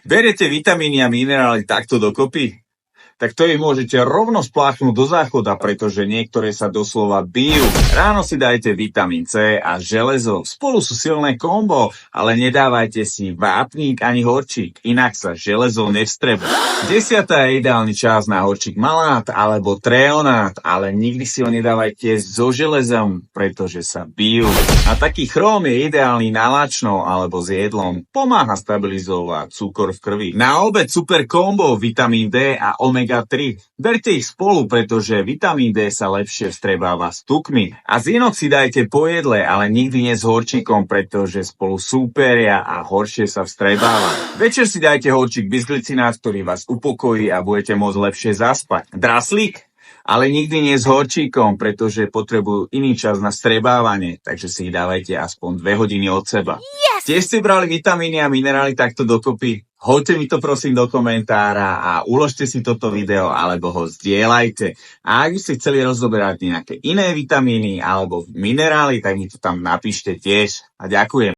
Berete vitamíny a minerály takto dokopy? Tak to ich môžete rovno spláchnuť do záchoda, pretože niektoré sa doslova bijú. Ráno si dajte vitamín C a železo. Spolu sú silné kombo, ale nedávajte si vápnik ani horčík, inak sa železo nevstrebá. 10. je ideálny čas na horčík malát alebo treonát, ale nikdy si ho nedávajte so železom, pretože sa bijú. A taký chróm je ideálny na lačno alebo s jedlom. Pomáha stabilizovať cukor v krvi. Na obed super kombo vitamín D a omega-3. Berte ich spolu, pretože vitamín D sa lepšie vstrebáva s tukmi. A zinok si dajte po jedle, ale nikdy nie s horčíkom, pretože spolu súperia a horšie sa vstrebáva. Večer si dajte horčík bisglycinát, ktorý vás upokojí a budete môcť lepšie zaspať. Draslík? Ale nikdy nie s horčíkom, pretože potrebujú iný čas na vstrebávanie, takže si ich dávajte aspoň 2 hodiny od seba. Tiež ste brali vitamíny a minerály takto dokopy? Hoďte mi to prosím do komentára a uložte si toto video alebo ho zdieľajte. A ak by ste chceli rozoberať nejaké iné vitamíny alebo minerály, tak mi to tam napíšte tiež. A ďakujem.